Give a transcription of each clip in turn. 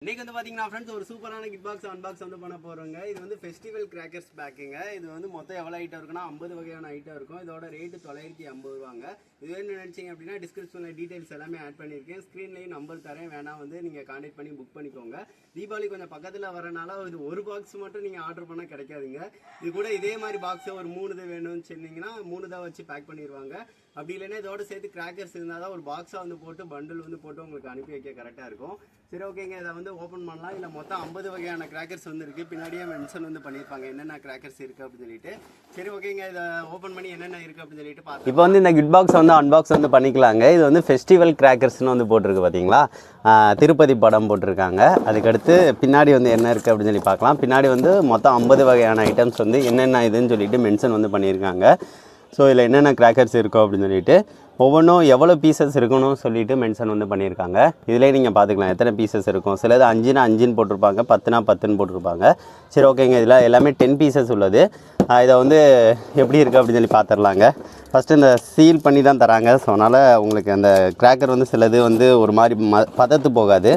இன்னைக்கு வந்து பாத்தீங்கன்னா ஃப்ரெண்ட்ஸ் ஒரு சூப்பரான கிட் பாக்ஸ் அன்பாக்ஸ் வந்து பண்ண போறோங்க. இது வந்து ஃபெஸ்டிவல் கிராக்கர்ஸ் பேக்கிங்க. இது வந்து மொத்தம் எவ்வளவு ஐட்டம் இருக்குன்னா 50 வகையான ஐட்டம் இருக்கும். இதோட ரேட் 950 ரூபாங்க. இது வேணும் நினைச்சீங்க அப்படின்னா டிஸ்கிரிப்ஷன்ல டீடைல்ஸ் எல்லாமே ஆட் பண்ணிருக்கேன். ஸ்கிரீன்லயும் நம்பர் தரேன், வேணா வந்து நீங்க கான்டாக்ட் பண்ணி புக் பண்ணிக்கோங்க. தீபாவளி கொஞ்சம் பக்கத்துல வரனால இது ஒரு பாக்ஸ் மட்டும் நீங்க ஆர்டர் பண்ண கிடைக்காதுங்க. இது கூட இதே மாதிரி பாக்ஸ் ஒரு 3 வேணும்னு சொன்னீங்கன்னா 3 வச்சு பேக் பண்ணிடுவாங்க. அப்படி இல்லைன்னா இதோட சேர்த்து கிராக்கர்ஸ் இருந்தால் தான் ஒரு பாக்ஸாக வந்து போட்டு பண்டில் வந்து போட்டு உங்களுக்கு அனுப்பி வைக்க கரெக்டாக இருக்கும். சரி ஓகேங்க, இதை வந்து ஓப்பன் பண்ணலாம். இல்லை மொத்தம் 50 வகையான கிராக்கர்ஸ் வந்து இருக்குது. பின்னாடியே மென்ஷன் வந்து பண்ணியிருப்பாங்க என்னென்ன கிராக்கர்ஸ் இருக்குது அப்படின்னு சொல்லிட்டு. சரி ஓகேங்க, இதை ஓப்பன் பண்ணி என்னென்ன இருக்குது அப்படின்னு சொல்லிட்டு பார்த்து இப்போ வந்து இந்த கிட் பாக்ஸ் வந்து அன்பாக்ஸ் வந்து பண்ணிக்கலாங்க. இது வந்து ஃபெஸ்டிவல் கிராக்கர்ஸ்னு வந்து போட்டிருக்கு பார்த்தீங்களா, திருப்பதி படம் போட்டிருக்காங்க. அதுக்கடுத்து பின்னாடி வந்து என்ன இருக்குது அப்படின்னு சொல்லி பார்க்கலாம். பின்னாடி வந்து மொத்தம் 50 வகையான ஐட்டம்ஸ் வந்து என்னென்ன இதுன்னு சொல்லிட்டு மென்ஷன் வந்து பண்ணியிருக்காங்க. ஸோ இதில் என்னென்ன கிராக்கர்ஸ் இருக்கும் அப்படின்னு சொல்லிட்டு ஒவ்வொன்றும் எவ்வளோ பீசஸ் இருக்கணும்னு சொல்லிட்டு மென்ஷன் வந்து பண்ணியிருக்காங்க. இதிலே நீங்கள் பார்த்துக்கலாம் எத்தனை பீசஸ் இருக்கும். சிலது 5னா 5ன்னு போட்டிருப்பாங்க, 10னா 10ன்னு போட்டிருப்பாங்க. சரி ஓகேங்க, இதில் எல்லாமே 10 பீசஸ் உள்ளது. இதை வந்து எப்படி இருக்குது அப்படின்னு சொல்லி பார்த்துடலாங்க. ஃபஸ்ட்டு இந்த சீல் பண்ணி தான் தராங்க. ஸோ அதனால் உங்களுக்கு அந்த கிராக்கர் வந்து சிலது வந்து ஒரு மாதிரி பதத்து போகாது.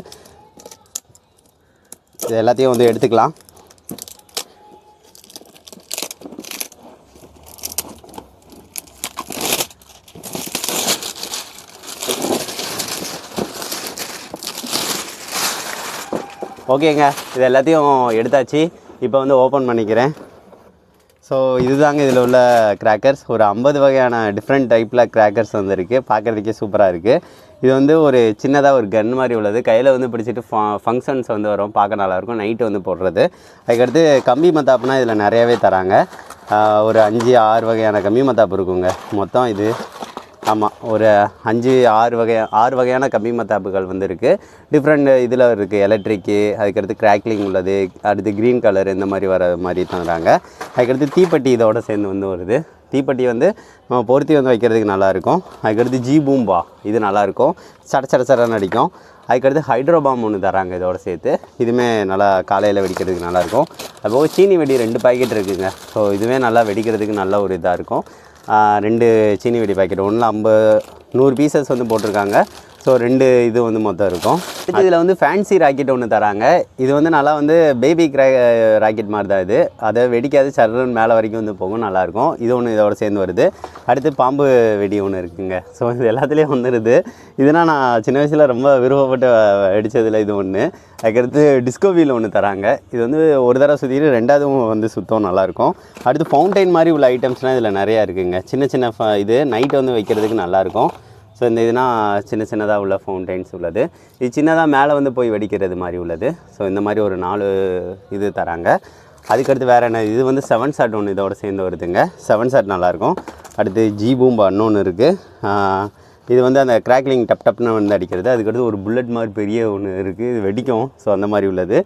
இது எல்லாத்தையும் வந்து எடுத்துக்கலாம். ஓகேங்க, இது எல்லாத்தையும் எடுத்தாச்சு. இப்போ வந்து ஓப்பன் பண்ணிக்கிறேன். ஸோ இதுதாங்க இதில் உள்ள கிராக்கர்ஸ். ஒரு 50 வகையான டிஃப்ரெண்ட் டைப்பில் கிராக்கர்ஸ் வந்து இருக்குது. பார்க்குறதுக்கே சூப்பராக இருக்குது. இது வந்து ஒரு சின்னதாக ஒரு கன் மாதிரி உள்ளது. கையில் வந்து பிடிச்சிட்டு ஃபங்க்ஷன்ஸ் வந்து வரும், பார்க்க நல்லாயிருக்கும். நைட்டு வந்து போடுறது. அதுக்கடுத்து கம்பி மத்தாப்புனா இதில் நிறையாவே தராங்க. ஒரு 5-6 வகையான கம்பி மத்தாப்பு இருக்குங்க மொத்தம். இது ஆமாம், ஒரு 6 வகையான கம்பி மத்தாப்புகள் வந்து இருக்குது. டிஃப்ரெண்ட் இதில் இருக்குது. எலக்ட்ரிக்கு, அதுக்கடுத்து கிராக்லிங் உள்ளது, அடுத்து க்ரீன் கலர் இந்த மாதிரி வர மாதிரி தந்துறாங்க. அதுக்கடுத்து தீப்பெட்டி இதோடு சேர்ந்து வந்து வருது. தீப்பெட்டி வந்து நம்ம பொருத்தி வந்து வைக்கிறதுக்கு நல்லாயிருக்கும். அதுக்கடுத்து ஜி பூம்பா இது நல்லாயிருக்கும், சடன்னு அடிக்கும். அதுக்கடுத்து ஹைட்ரோபாம் ஒன்று தராங்க இதோடு சேர்த்து. இதுவுமே நல்லா காலையில் வெடிக்கிறதுக்கு நல்லாயிருக்கும். அதுபோக சீனி வெடி 2 பாக்கெட் இருக்குதுங்க. ஸோ இதுவே நல்லா வெடிக்கிறதுக்கு நல்ல ஒரு இதாக இருக்கும். 2 சீனி வெடி பாக்கெட், ஒன்றில் 100 பீசஸ் வந்து போட்டிருக்காங்க. ஸோ 2 இது வந்து மொத்தம் இருக்கும். இதில் வந்து ஃபேன்சி ராக்கெட் ஒன்று தராங்க. இது வந்து நல்லா வந்து பேபி ராக்கெட் மாதிரி தான் இது. அதை வெடிக்காது, சர்ன்னு மேலே வரைக்கும் வந்து போகும், நல்லாயிருக்கும். இது ஒன்று இதோட சேர்ந்து வருது. அடுத்து பாம்பு வெடி ஒன்று இருக்குங்க. ஸோ இது எல்லாத்துலேயும் வந்துடுது. இதுனால் நான் சின்ன வயசில் ரொம்ப விருப்பப்பட்டு வெடித்ததில் இது ஒன்று. அதுக்கடுத்து டிஸ்கோ வீல் ஒன்று தராங்க. இது வந்து ஒரு தடவை சுற்றிட்டு 2வதும் வந்து சுத்தம் நல்லாயிருக்கும். அடுத்து ஃபவுண்டைன் மாதிரி உள்ள ஐட்டம்ஸ்லாம் இதில் நிறையா இருக்குதுங்க. சின்ன இது நைட்டு வந்து வைக்கிறதுக்கு நல்லாயிருக்கும். ஸோ இந்த இதுனா சின்னதாக உள்ள ஃபவுண்டைன்ஸ் உள்ளது. இது சின்னதாக மேலே வந்து போய் வெடிக்கிறது மாதிரி உள்ளது. ஸோ இந்த மாதிரி ஒரு 4 இது தராங்க. அதுக்கடுத்து வேறு என்ன, இது வந்து 7 ஷாட் ஒன்று இதோட சேர்ந்து வருதுங்க. 7 ஷாட் நல்லாயிருக்கும். அடுத்து ஜி பூம்பா இன்னொன்று இருக்குது. இது வந்து அந்த கிராக்லிங் டப்னு வந்து அடிக்கிறது. அதுக்கடுத்து ஒரு புல்லட் மாதிரி பெரிய ஒன்று இருக்குது, இது வெடிக்கும். ஸோ அந்த மாதிரி உள்ளது.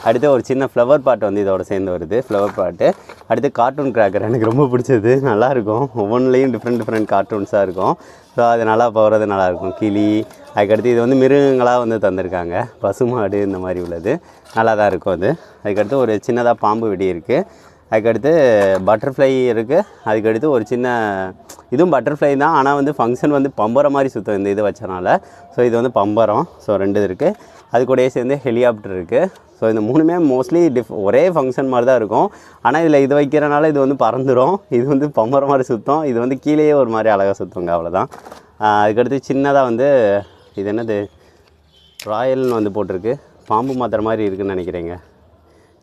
அடுத்து ஒரு சின்ன ஃப்ளவர் பாட் வந்து இதோட சேர்ந்து வருது, ஃப்ளவர் பாட்டு. அடுத்து கார்ட்டூன் கிராக்கர் எனக்கு ரொம்ப பிடிச்சது, நல்லாயிருக்கும். ஒவ்வொன்றுலேயும் டிஃப்ரெண்ட் கார்ட்டூன்ஸாக இருக்கும். ஸோ அது நல்லா போகிறது நல்லாயிருக்கும். கிளி, அதுக்கடுத்து இது வந்து மிருகங்களாக வந்து தந்திருக்காங்க, பசுமாடு இந்த மாதிரி உள்ளது, நல்லா தான் இருக்கும் அது. அதுக்கடுத்து ஒரு சின்னதாக பாம்பு வெடி இருக்குது. அதுக்கடுத்து பட்டர்ஃப்ளை இருக்குது. அதுக்கடுத்து ஒரு சின்ன இதுவும் பட்டர்ஃப்ளை தான், ஆனால் வந்து ஃபங்க்ஷன் வந்து பம்பரம் மாதிரி சுத்தம் இந்த இது வச்சனால. ஸோ இது வந்து பம்பரம். ஸோ 2 இருக்குது. அது கூடயே சேர்ந்து ஹெலிகாப்டர் இருக்குது. ஸோ இந்த 3மே மோஸ்ட்லி ஒரே ஃபங்க்ஷன் மாதிரி தான் இருக்கும். ஆனால் இதில் இது வைக்கிறனால இது வந்து பறந்துடும். இது வந்து பம்பரம் மாதிரி சுத்தம். இது வந்து கீழேயே ஒரு மாதிரி அழகாக சுற்றுங்க, அவ்வளோதான். அதுக்கடுத்து சின்னதாக வந்து இது என்னது ராயல்னு வந்து போட்டிருக்கு. பாம்பு மாத்திர மாதிரி இருக்குதுன்னு நினைக்கிறேங்க.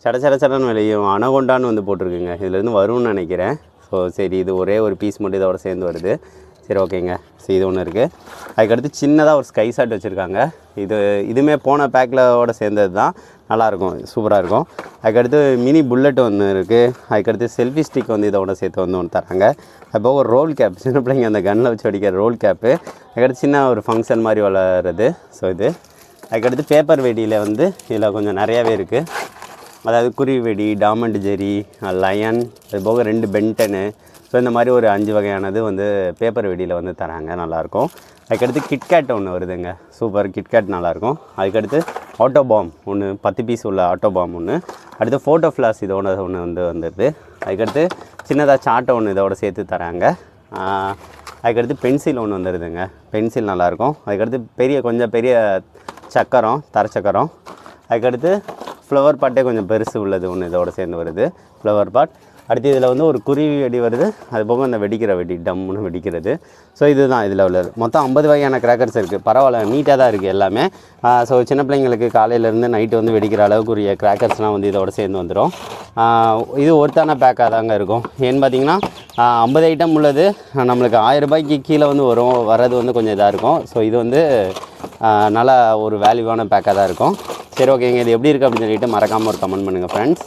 சடன்னு விளையும் அனகொண்டான்னு வந்து போட்டிருக்குங்க. இதுலேருந்து வரும்னு நினைக்கிறேன். ஸோ சரி, இது ஒரே ஒரு பீஸ் மட்டும் இதோட சேர்ந்து வருது. சரி ஓகேங்க. ஸோ இது ஒன்று இருக்குது. அதுக்கடுத்து சின்னதாக ஒரு ஸ்கை ஷாட் வச்சுருக்காங்க. இதுவுமே போன பேக்கிலோட சேர்ந்தது தான், நல்லாயிருக்கும், சூப்பராக இருக்கும். அதுக்கடுத்து மினி புல்லட் ஒன்று இருக்குது. அதுக்கடுத்து செல்ஃபி ஸ்டிக் வந்து இதோட சேர்த்து வந்து ஒன்று தராங்க. அதுபோக ஒரு ரோல் கேப், சின்ன பிள்ளைங்க அந்த கன்னில் வச்சு அடிக்கிற ரோல் கேப்பு. அதுக்கடுத்து சின்ன ஒரு ஃபங்க்ஷன் மாதிரி வளருது. ஸோ இது. அதுக்கடுத்து பேப்பர் வெடியில் வந்து இதில் கொஞ்சம் நிறையாவே இருக்குது. அதாவது குருவி வெடி, டாமண்ட் ஜெரி, லயன், அது போக 2 பென்டனு. ஸோ இந்த மாதிரி ஒரு 5 வகையானது வந்து பேப்பர் வெடியில் வந்து தராங்க, நல்லாயிருக்கும். அதுக்கடுத்து கிட்கேட் ஒன்று வருதுங்க, சூப்பர் கிட்கேட் நல்லாயிருக்கும். அதுக்கடுத்து ஆட்டோ பாம் ஒன்று 10 பீஸ் உள்ள ஆட்டோ பாம் ஒன்று. அடுத்து ஃபோட்டோ ஃப்ளாஷ் இதோட ஒன்று வந்துடுது. அதுக்கடுத்து சின்னதாக சாட்டை ஒன்று இதோட சேர்த்து தராங்க. அதுக்கடுத்து பென்சில் ஒன்று வந்துடுதுங்க, பென்சில் நல்லாயிருக்கும். அதுக்கடுத்து கொஞ்சம் பெரிய சக்கரம், தர சக்கரம். அதுக்கடுத்து ஃப்ளவர் பாட்டே கொஞ்சம் பெருசு உள்ளது ஒன்று இதோட சேர்ந்து வருது, ஃப்ளவர் பாட். அடுத்து இதில் வந்து ஒரு குருவி வெடி வருது, அது போக அந்த வெடிக்கிற வெடி டம்முன்னு வெடிக்கிறது. ஸோ இதுதான் இதில் உள்ளது. மொத்தம் 50 வகையான கிராக்கர்ஸ் இருக்குது. பரவாயில்ல, நீட்டாக தான் இருக்குது எல்லாமே. ஸோ சின்ன பிள்ளைங்களுக்கு காலையிலேருந்து நைட்டு வந்து வெடிக்கிற அளவுக்குரிய கிராக்கர்ஸ்லாம் வந்து இதோட சேர்ந்து வந்துடும். இது ஒருத்தான பேக்காக தாங்க இருக்கும். ஏன்னு பார்த்தீங்கன்னா 50 ஐட்டம் உள்ளது, நம்மளுக்கு 1000 ரூபாய்க்கு கீழே வந்து வர்றது வந்து கொஞ்சம் இதாக இருக்கும். ஸோ இது வந்து நல்லா ஒரு வேல்யூவான பேக்காக தான் இருக்கும். சரி, ஓகேங்க. இது எப்படி இருக்குது அப்படின்னு சொல்லிட்டு மறக்காமல் ஒரு கமெண்ட் பண்ணுங்கள் ஃப்ரெண்ட்ஸ்.